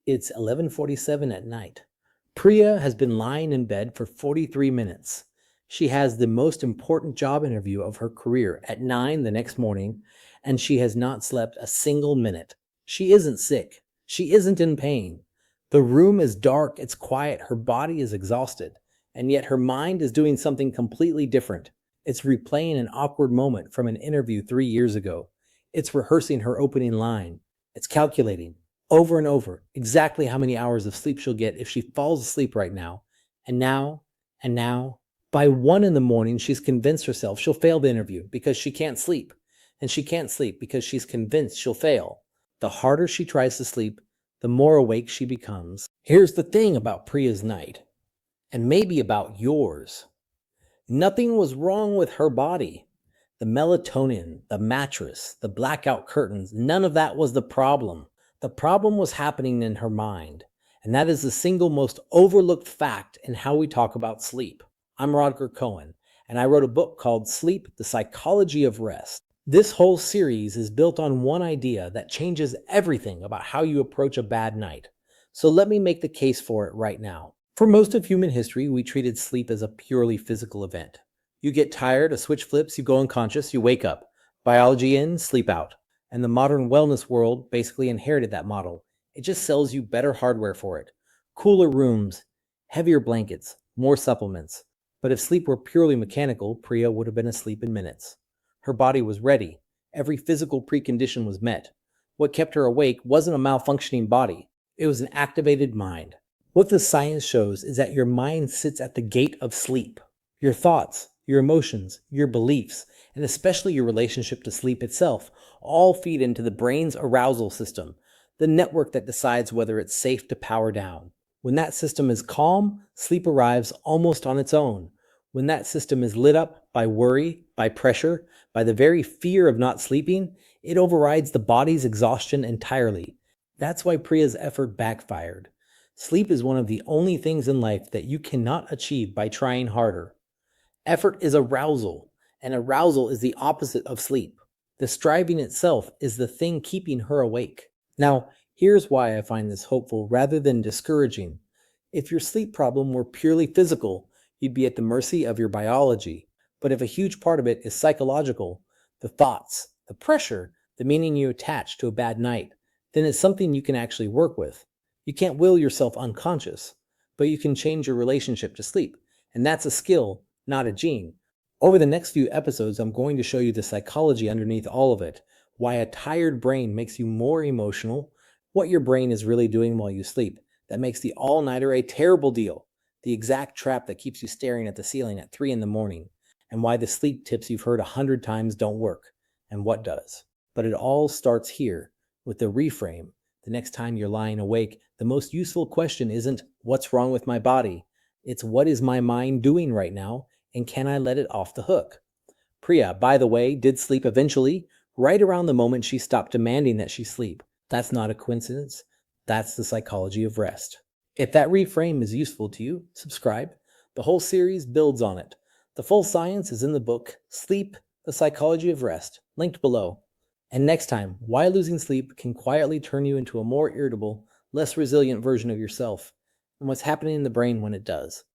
It's 11:47 at night. Priya has been lying in bed for 43 minutes. She has the most important job interview of her career at 9 the next morning, and she has not slept a single minute. She isn't sick. She isn't in pain. The room is dark, it's quiet, her body is exhausted, and yet her mind is doing something completely different. It's replaying an awkward moment from an interview 3 years ago. It's rehearsing her opening line. It's calculating over and over exactly how many hours of sleep she'll get if she falls asleep right now. And now, and now. By 1 in the morning, she's convinced herself she'll fail the interview because she can't sleep. And she can't sleep because she's convinced she'll fail. The harder she tries to sleep, the more awake she becomes. Here's the thing about Priya's night, and maybe about yours. Nothing was wrong with her body. The melatonin, the mattress, the blackout curtains, none of that was the problem. The problem was happening in her mind, and that is the single most overlooked fact in how we talk about sleep. I'm Rodgir Cohen, and I wrote a book called Sleep, the Psychology of Rest. This whole series is built on one idea that changes everything about how you approach a bad night. So let me make the case for it right now. For most of human history, we treated sleep as a purely physical event. You get tired, a switch flips, you go unconscious, you wake up. Biology in, sleep out. And the modern wellness world basically inherited that model. It just sells you better hardware for it. Cooler rooms, heavier blankets, more supplements. But if sleep were purely mechanical, Priya would have been asleep in minutes. Her body was ready. Every physical precondition was met. What kept her awake wasn't a malfunctioning body. It was an activated mind. What the science shows is that your mind sits at the gate of sleep. Your thoughts, your emotions, your beliefs, and especially your relationship to sleep itself, all feed into the brain's arousal system, the network that decides whether it's safe to power down. When that system is calm, sleep arrives almost on its own. When that system is lit up by worry, by pressure, by the very fear of not sleeping, it overrides the body's exhaustion entirely. That's why Priya's effort backfired. Sleep is one of the only things in life that you cannot achieve by trying harder. Effort is arousal, and arousal is the opposite of sleep. The striving itself is the thing keeping her awake. Now, here's why I find this hopeful rather than discouraging. If your sleep problem were purely physical, you'd be at the mercy of your biology. But if a huge part of it is psychological, the thoughts, the pressure, the meaning you attach to a bad night, then it's something you can actually work with. You can't will yourself unconscious, but you can change your relationship to sleep, and that's a skill, not a gene. Over the next few episodes, I'm going to show you the psychology underneath all of it, why a tired brain makes you more emotional, what your brain is really doing while you sleep that makes the all-nighter a terrible deal, the exact trap that keeps you staring at the ceiling at 3 in the morning, and why the sleep tips you've heard 100 times don't work, and what does. But it all starts here, with the reframe. The next time you're lying awake, the most useful question isn't, what's wrong with my body? It's, what is my mind doing right now, and can I let it off the hook? Priya, by the way, did sleep eventually, right around the moment she stopped demanding that she sleep. That's not a coincidence. That's the psychology of rest. If that reframe is useful to you, subscribe. The whole series builds on it. The full science is in the book, Sleep, the Psychology of Rest, linked below. And next time, why losing sleep can quietly turn you into a more irritable, less resilient version of yourself, and what's happening in the brain when it does.